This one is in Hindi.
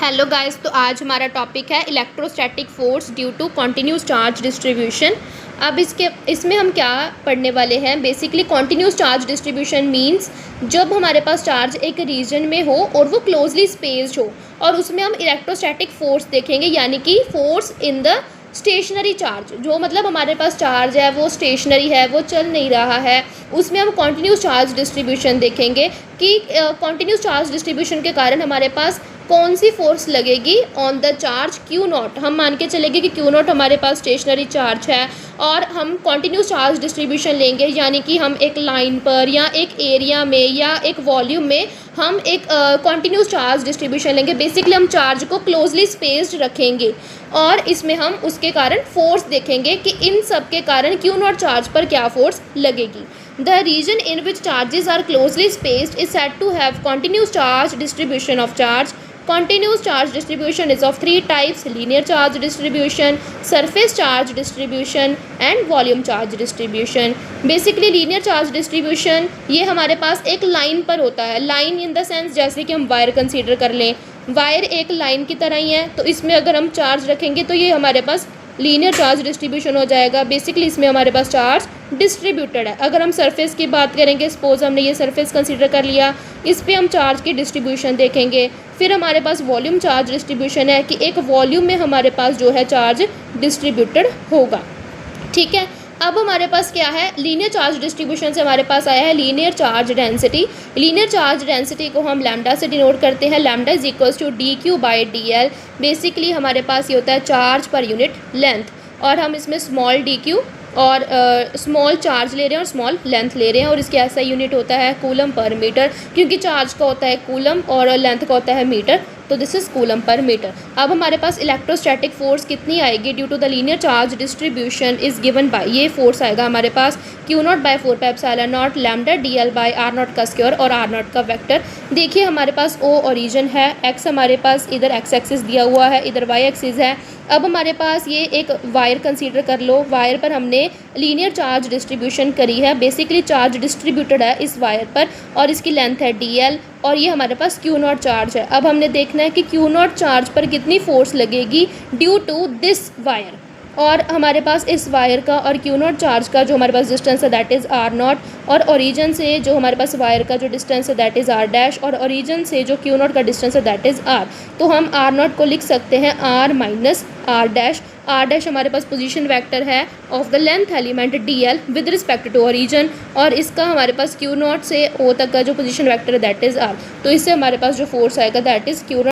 हेलो गाइस, तो आज हमारा टॉपिक है electrostatic force due to continuous charge distribution. अब इसमें हम क्या पढ़ने वाले हैं। Basically continuous charge distribution means जब हमारे पास चार्ज एक रीजन में हो और वो क्लोजली स्पेस्ड हो, और उसमें हम इलेक्ट्रोस्टैटिक फोर्स देखेंगे, यानी कि force in the stationary charge. जो मतलब हमारे पास चार्ज है वो स्टेशनरी है, वो चल नहीं रहा है, उसमें हम कॉन्टिन्यूस चार्ज डिस्ट्रीब्यूशन देखेंगे कि कॉन्टिन्यूस चार्ज डिस्ट्रीब्यूशन के कारण हमारे पास कौन सी फोर्स लगेगी on the charge Q not. हम मान के चलेंगे कि क्यू नॉट हमारे पास स्टेशनरी चार्ज है और हम कॉन्टिन्यूस चार्ज डिस्ट्रीब्यूशन लेंगे, यानी कि हम एक लाइन पर या एक एरिया में या एक वॉल्यूम में हम एक कॉन्टिन्यूस चार्ज डिस्ट्रीब्यूशन लेंगे। बेसिकली हम चार्ज को क्लोजली स्पेस्ड रखेंगे और इसमें हम उसके कारण फोर्स देखेंगे कि इन सब के कारण क्यू नॉट चार्ज पर क्या फोर्स लगेगी। The region in which charges are closely spaced is said to have continuous charge distribution of charge. Continuous charge distribution is of three types: linear charge distribution, surface charge distribution and volume charge distribution. Basically linear charge distribution ये हमारे पास एक लाइन पर होता है। लाइन इन द सेंस जैसे कि हम वायर कंसीडर कर लें, वायर एक लाइन की तरह ही है, तो इसमें अगर हम चार्ज रखेंगे तो ये हमारे पास लीनियर चार्ज डिस्ट्रीब्यूशन हो जाएगा। बेसिकली इसमें हमारे पास चार्ज डिस्ट्रीब्यूटेड है। अगर हम सरफेस की बात करेंगे, सपोज हमने ये सरफेस कंसीडर कर लिया, इस पे हम चार्ज की डिस्ट्रीब्यूशन देखेंगे। फिर हमारे पास वॉल्यूम चार्ज डिस्ट्रीब्यूशन है कि एक वॉल्यूम में हमारे पास जो है चार्ज डिस्ट्रीब्यूटेड होगा। ठीक है, अब हमारे पास क्या है, लीनियर चार्ज डिस्ट्रीब्यूशन से हमारे पास आया है linear charge density. Linear charge density को हम लैम्डा से डिनोट करते हैं। Lambda is equals to d q by d l. Basically हमारे पास ये होता है चार्ज पर यूनिट लेंथ, और हम इसमें स्मॉल डी क्यू और स्मॉल चार्ज ले रहे हैं और स्मॉल लेंथ ले रहे हैं, और इसके ऐसा यूनिट होता है कूलम पर मीटर, क्योंकि चार्ज का होता है कूलम और लेंथ का होता है मीटर, तो this is coulomb per metre. अब हमारे पास इलेक्ट्रोस्टैटिक फोर्स कितनी आएगी due to the linear charge distribution is given by, ये फोर्स आएगा हमारे पास Q naught by 4 pi epsilon naught lambda D L by R naught का स्क्वायर और आर नॉट का वेक्टर। देखिए हमारे पास ओ ओरिजिन है, एक्स हमारे पास इधर एक्स एक्सिस दिया हुआ है, इधर वाई एक्सिस है। अब हमारे पास ये एक वायर कंसीडर कर लो, वायर पर हमने लीनियर चार्ज डिस्ट्रीब्यूशन करी है। बेसिकली चार्ज डिस्ट्रीब्यूटेड है इस वायर पर और इसकी लेंथ है डी एल, और ये हमारे पास क्यू नॉट चार्ज है। अब हमने देखना है कि क्यू नॉट चार्ज पर कितनी फोर्स लगेगी ड्यू टू दिस वायर, और हमारे पास इस वायर का और क्यू नॉट चार्ज का जो हमारे पास डिस्टेंस है दैट इज़ आर नॉट, और ओरिजिन से जो हमारे पास वायर का जो डिस्टेंस है दैट इज़ आर डैश, और ओरिजिन से जो क्यू नॉट का डिस्टेंस है दैट इज़ आर। तो हम आर नॉट को लिख सकते हैं r minus r dash. R dash हमारे पास पोजीशन वेक्टर है of the length element d l with respect to origin, और इसका हमारे पास क्यू नॉट से ओ तक का जो पोजीशन वेक्टर है दैट इज़ आर। तो इससे हमारे पास जो फोर्स आएगा दैट इज़ क्यू